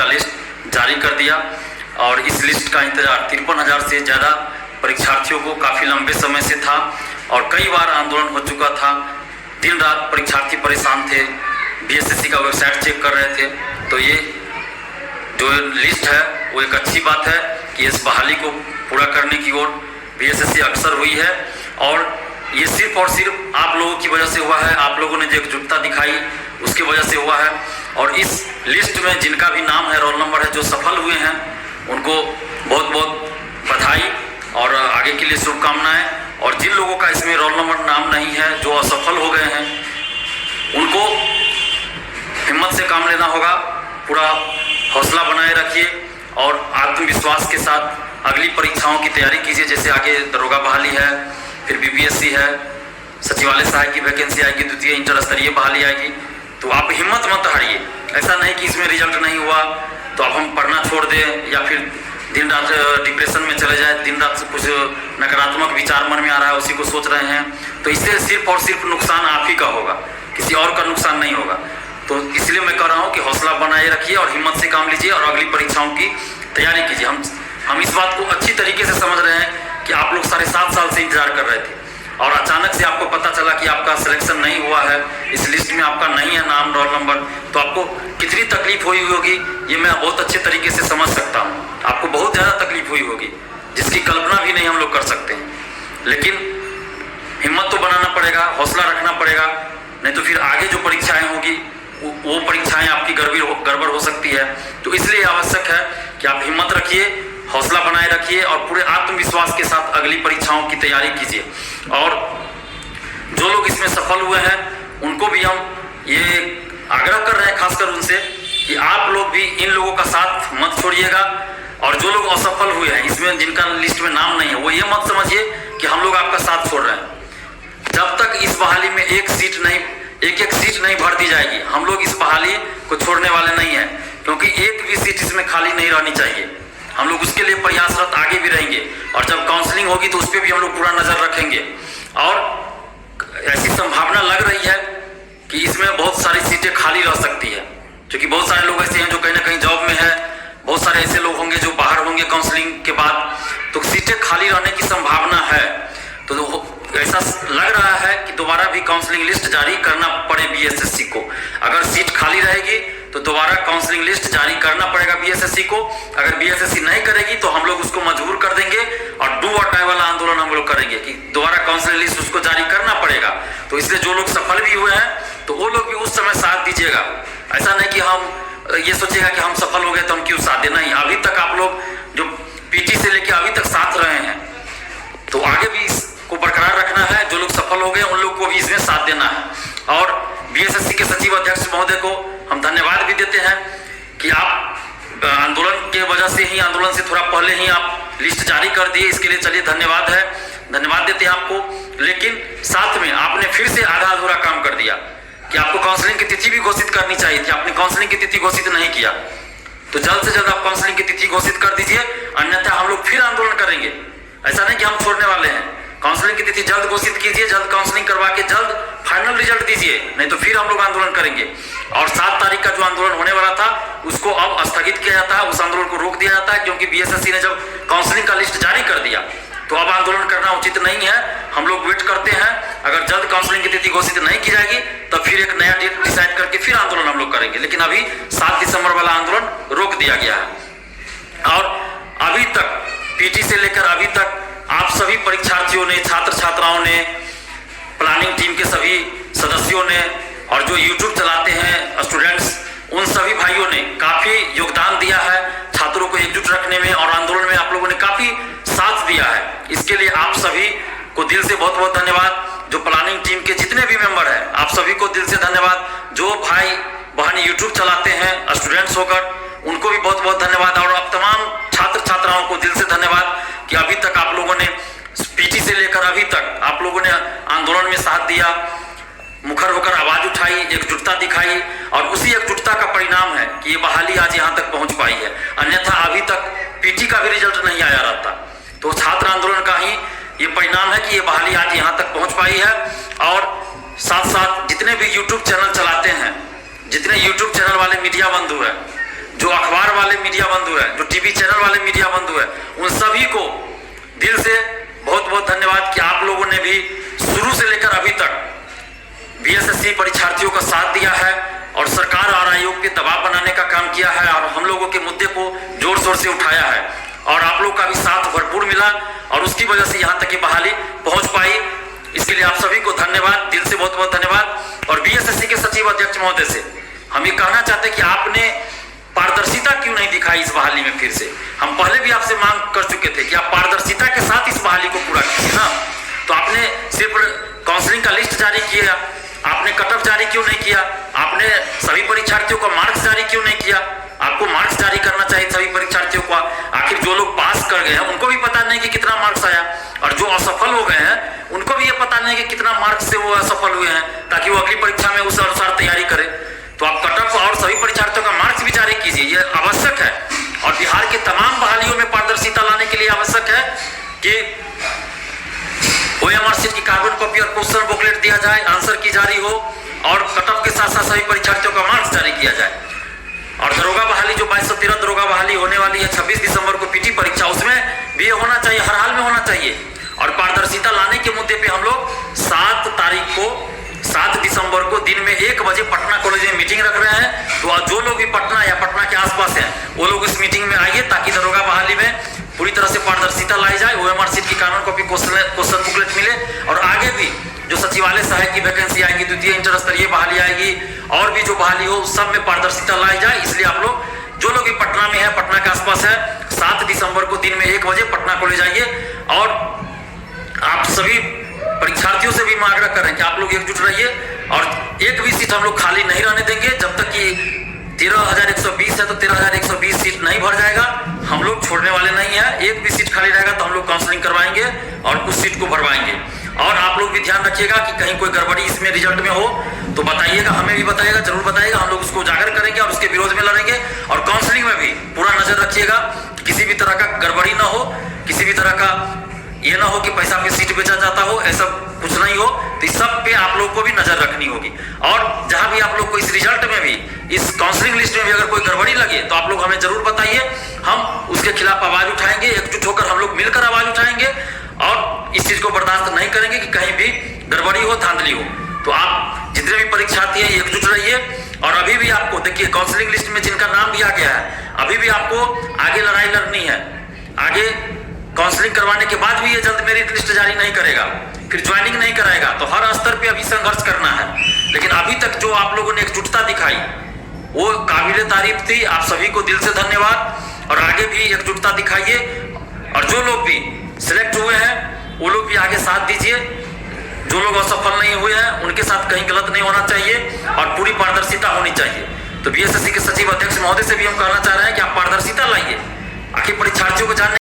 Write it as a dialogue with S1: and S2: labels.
S1: का लिस्ट जारी कर दिया और इस लिस्ट का इंतजार 53,000 से ज़्यादा परीक्षार्थियों को काफ़ी लंबे समय से था और कई बार आंदोलन हो चुका था। दिन रात परीक्षार्थी परेशान थे, बीएसएससी का वेबसाइट चेक कर रहे थे। तो ये जो लिस्ट है वो एक अच्छी बात है कि इस बहाली को पूरा करने की ओर बीएसएससी अग्रसर हुई है और ये सिर्फ और सिर्फ आप लोगों की वजह से हुआ है। आप लोगों ने जो एकजुटता दिखाई उसकी वजह से हुआ है और इस लिस्ट में जिनका भी नाम है, रोल नंबर है, जो सफल हुए हैं उनको बहुत बहुत बधाई और आगे के लिए शुभकामनाएं। और जिन लोगों का इसमें रोल नंबर नाम नहीं है, जो असफल हो गए हैं, उनको हिम्मत से काम लेना होगा, पूरा हौसला बनाए रखिए और आत्मविश्वास के साथ अगली परीक्षाओं की तैयारी कीजिए। जैसे आगे दरोगा बहाली है, फिर बीपीएससी है, सचिवालय सहायक की वैकेंसी आएगी, द्वितीय इंटर स्तरीय बहाली आएगी। तो आप हिम्मत मत हारिए। ऐसा नहीं कि इसमें रिजल्ट नहीं हुआ तो अब हम पढ़ना छोड़ दें या फिर दिन रात डिप्रेशन में चले जाए, दिन रात कुछ नकारात्मक विचार मन में आ रहा है उसी को सोच रहे हैं, तो इससे सिर्फ और सिर्फ नुकसान आप ही का होगा, किसी और का नुकसान नहीं होगा। तो इसलिए मैं कह रहा हूँ कि हौसला बनाए रखिए और हिम्मत से काम लीजिए और अगली परीक्षाओं की तैयारी कीजिए। हम इस बात को अच्छी तरीके से समझ रहे हैं कि आप लोग 7.5 साल से इंतजार कर रहे थे और अचानक से आपको पता चला कि आपका सिलेक्शन नहीं हुआ है, इस लिस्ट में आपका नहीं है नाम, रोल नंबर, तो आपको कितनी तकलीफ हुई होगी ये मैं बहुत अच्छे तरीके से समझ सकता हूँ। आपको बहुत ज़्यादा तकलीफ हुई होगी जिसकी कल्पना भी नहीं हम लोग कर सकते हैं। लेकिन हिम्मत तो बनाना पड़ेगा, हौसला रखना पड़ेगा, नहीं तो फिर आगे जो परीक्षाएं होगी वो परीक्षाएं आपकी गड़बड़ हो सकती है। तो इसलिए आवश्यक है कि आप हिम्मत रखिए, हौसला बनाए रखिए और पूरे आत्मविश्वास के साथ अगली परीक्षाओं की तैयारी कीजिए। और जो लोग इसमें सफल हुए हैं उनको भी हम ये आग्रह कर रहे हैं, खासकर उनसे, कि आप लोग भी इन लोगों का साथ मत छोड़िएगा। और जो लोग असफल हुए हैं, इसमें जिनका लिस्ट में नाम नहीं है, वो ये मत समझिए कि हम लोग आपका साथ छोड़ रहे हैं। जब तक इस बहाली में एक एक सीट नहीं भर दी जाएगी, हम लोग इस बहाली को छोड़ने वाले नहीं हैं, क्योंकि एक भी सीट इसमें खाली नहीं रहनी चाहिए। हम लोग उसके लिए प्रयासरत आगे भी रहेंगे और जब काउंसलिंग होगी तो उस पर भी हम लोग पूरा नजर रखेंगे। और ऐसी संभावना लग रही है कि इसमें बहुत सारी सीटें खाली रह सकती है, क्योंकि बहुत सारे लोग ऐसे हैं जो कहीं ना कहीं जॉब में है, बहुत सारे ऐसे लोग होंगे जो बाहर होंगे काउंसलिंग के बाद, तो सीटें खाली रहने की संभावना है। तो ऐसा लग रहा है कि दोबारा भी काउंसलिंग लिस्ट जारी करना पड़े बीएसएससी को। अगर सीट खाली रहेगी तो दोबारा काउंसलिंग लिस्ट जारी करना पड़ेगा बीएसएससी को। अगर बीएसएससी नहीं करेगी तो हम लोग उसको मजबूर कर देंगे और डू और डाई वाला आंदोलन हम लोग करेंगे कि दोबारा काउंसलिंग लिस्ट उसको जारी करना पड़ेगा। तो इसलिए जो लोग सफल भी हुए हैं तो वो लोग भी उस समय साथ दीजिएगा। ऐसा नहीं कि हम ये सोचेगा कि हम सफल हो गए तो हम क्यों साथ दें, नहीं। अभी तक आप लोग जो पीटी से लेके अभी तक साथ रहे हैं, तो आगे भी इसको बरकरार रखना है। जो लोग सफल हो गए उन लोग को भी इसमें साथ देना है। और बीएसएससी के सचिव अध्यक्ष महोदय को हम धन्यवाद भी देते हैं कि आप आंदोलन के वजह से ही, आंदोलन से थोड़ा पहले ही आप लिस्ट जारी कर दिए, इसके लिए चलिए धन्यवाद है, धन्यवाद देते हैं आपको। लेकिन साथ में आपने फिर से आधा अधूरा काम कर दिया कि आपको काउंसलिंग की तिथि भी घोषित करनी चाहिए थी, आपने काउंसलिंग की तिथि घोषित नहीं किया। तो जल्द से जल्द आप काउंसलिंग की तिथि घोषित कर दीजिए, अन्यथा हम लोग फिर आंदोलन करेंगे। ऐसा नहीं कि हम छोड़ने वाले हैं। काउंसलिंग की तिथि जल्द घोषित कीजिए, जल्द काउंसलिंग करवा के जल्द फाइनल रिजल्ट दीजिए, नहीं तो फिर हम लोग आंदोलन करेंगे। और 7 तारीख का जो आंदोलन होने वाला था उसको अब स्थगित किया जाता है, उस आंदोलन को रोक दिया जाता है, क्योंकि बीएसएससी ने जब काउंसलिंग का लिस्ट जारी कर दिया तो अब आंदोलन करना उचित नहीं है। हम लोग वेट करते हैं, अगर जल्द काउंसलिंग की तिथि घोषित नहीं की जाएगी तो फिर एक नया डेट डिसाइड करके फिर आंदोलन हम लोग करेंगे। लेकिन अभी 7 दिसंबर वाला आंदोलन रोक दिया गया है। और अभी तक पीटी से लेकर अभी तक आप सभी परीक्षार्थियों ने, छात्र छात्राओं ने, प्लानिंग टीम के सभी सदस्यों ने और जो यूट्यूब चलाते हैं स्टूडेंट्स, उन सभी भाइयों ने काफी योगदान दिया है छात्रों को एकजुट रखने में, और आंदोलन में आप लोगों ने काफी साथ दिया है। इसके लिए आप सभी को दिल से बहुत बहुत धन्यवाद। जो प्लानिंग टीम के जितने भी मेंबर हैं आप सभी को दिल से धन्यवाद। जो भाई बहन यूट्यूब चलाते हैं स्टूडेंट्स होकर, उनको भी बहुत बहुत धन्यवाद। और अब तमाम छात्र छात्राओं को दिल से धन्यवाद कि अभी तक आप लोगों ने पीटी से लेकर अभी तक आप लोगों ने आंदोलन में साथ दिया, मुखर होकर आवाज उठाई, एकजुटता दिखाई, और उसी एकजुटता का परिणाम है कि ये बहाली आज यहाँ तक पहुंच पाई है। अन्यथा अभी तक पीटी का भी रिजल्ट नहीं आया रहता। तो छात्र आंदोलन का ही ये परिणाम है कि ये बहाली आज यहाँ तक पहुंच पाई है। और साथ साथ जितने भी यूट्यूब चैनल चलाते हैं, जितने यूट्यूब चैनल वाले मीडिया बंधु हैं, जो अखबार वाले मीडिया बंधु हैं, जो टीवी चैनल वाले मीडिया बंधु हैं, उन सभी को दिल से बहुत बहुत धन्यवाद कि आप लोगों ने भी शुरू से लेकर अभी तक बीएसएससी परीक्षार्थियों का साथ दिया है और सरकार और आयोग पे दबाव बनाने का काम किया है और हम लोगों के मुद्दे को जोर शोर से उठाया है और आप लोग का भी साथ भरपूर मिला और उसकी वजह से यहाँ तक की बहाली पहुंच पाई। इसके लिए आप सभी को धन्यवाद, दिल से बहुत बहुत धन्यवाद। और बीएसएससी के सचिव अध्यक्ष महोदय से हम ये कहना चाहते हैं कि आपने पारदर्शिता क्यों नहीं दिखाई इस बहाली में। फिर से हम पहले भी आपसे मांग कर चुके थे कि आप पारदर्शिता के साथ इस बहाली को पूरा कीजिए ना। तो आपने सिर्फ काउंसलिंग का लिस्ट जारी किया, आपने कट ऑफ जारी क्यों नहीं किया, आपने सभी परीक्षार्थियों को मार्क्स जारी क्यों नहीं किया। आपको मार्क्स जारी करना चाहिए सभी परीक्षार्थियों को। आखिर जो लोग पास कर गए हैं उनको भी पता नहीं कि कितना मार्क्स आया और जो असफल हो गए हैं उनको भी ये पता नहीं कि कितना मार्क्स से वो असफल हुए हैं, ताकि वो अगली परीक्षा में उस अनुसार तैयारी करें। तो आप कट ऑफ और सभी परीक्षार्थियों का मार्क्स भी जारी कीजिए, ये आवश्यक है। और बिहार के तमाम बहालियों में पारदर्शिता लाने के लिए आवश्यक है कि ओएमआर शीट की कार्बन कॉपी और क्वेश्चन बुकलेट दिया जाए, आंसर की जारी हो और कट ऑफ के साथ साथ सभी परीक्षार्थियों का मार्क्स जारी किया जाए। और दरोगा बहाली जो 2213 दरोगा बहाली होने वाली है 26 दिसंबर को पीटी परीक्षा, उसमें भी ये होना चाहिए, हर हाल में होना चाहिए। और पारदर्शिता लाने के मुद्दे पे हम लोग 7 दिसंबर को दिन में 1 बजे पटना कॉलेज में मीटिंग रख रहे हैं। तो जो लोग भी पटना या पटना के आसपास हैं वो लोग इस मीटिंग में आइए, ताकि दरोगा बहाली में पूरी तरह से पारदर्शिता लाई जाए, ओएमआर शीट की कानून कॉपी क्वेश्चन बुकलेट मिले और आगे भी जो सचिवालय सहायक की वैकेंसी आएगी, द्वितीय इंटर स्तरीय बहाली आएगी और भी जो बहाली हो सब में पारदर्शिता लाई जाए। इसलिए आप लोग जो लोग भी पटना में है, पटना के आसपास है, 7 दिसंबर को दिन में 1 बजे पटना कॉलेज आइए। और आप सभी परीक्षार्थियों से भी मैं आग्रह कर रहे हैं कि आप लोग एकजुट रहिए और एक भी सीट हम लोग खाली नहीं रहने देंगे। जब तक कि 13,120 है तो 13,120 सीट नहीं भर जाएगा, हम लोग छोड़ने वाले नहीं है। एक भी सीट खाली रहेगा तो हम लोग काउंसलिंग करवाएंगे और उस सीट को भरवाएंगे। और आप लोग भी ध्यान रखिएगा कि कहीं कोई गड़बड़ी इसमें रिजल्ट में हो तो बताइएगा, हमें भी बताइएगा, जरूर बताइएगा। हम लोग उसको उजागर करेंगे और उसके विरोध में लड़ेंगे। और काउंसलिंग में भी पूरा नजर रखिएगा कि किसी भी तरह का गड़बड़ी ना हो, किसी भी तरह का ये ना हो कि पैसा पे सीट बेचा जाता हो, ऐसा कुछ नहीं हो। तो इस सब पे आप लोग को भी नजर रखनी होगी। और जहां भी आप लोग को इस रिजल्ट में भी, इस काउंसलिंग लिस्ट में भी अगर कोई गड़बड़ी लगे तो आप लोग हमें जरूर बताइए, हम उसके खिलाफ आवाज उठाएंगे। एकजुट होकर हम लोग मिलकर आवाज उठाएंगे और इस चीज को बर्दाश्त नहीं करेंगे कि कहीं भी गड़बड़ी हो, धांधली हो। तो आप जितने भी परीक्षार्थी हैं एकजुट रहिए। और अभी भी आपको देखिए काउंसलिंग लिस्ट में जिनका नाम भी आ गया है, अभी भी आपको आगे लड़ाई लड़नी है। आगे काउंसलिंग करवाने के बाद भी ये जल्द मेरिट लिस्ट जारी नहीं करेगा, फिर ज्वाइनिंग नहीं कराएगा। तो हर स्तर पे अभी संघर्ष करना है। लेकिन अभी तक जो आप लोगों ने एकजुटता दिखाई वो काबिले तारीफ थी। आप सभी को दिल से धन्यवाद और आगे भी एकजुटता दिखाइए। और जो लोग भी सिलेक्ट हुए हैं वो लोग भी आगे साथ दीजिए। जो लोग असफल नहीं हुए हैं उनके साथ कहीं गलत नहीं होना चाहिए और पूरी पारदर्शिता होनी चाहिए। तो बीएसएससी के सचिव अध्यक्ष महोदय से भी हम कहना चाह रहे हैं कि आप पारदर्शिता लाइए, आखिर परीक्षार्थियों को जानने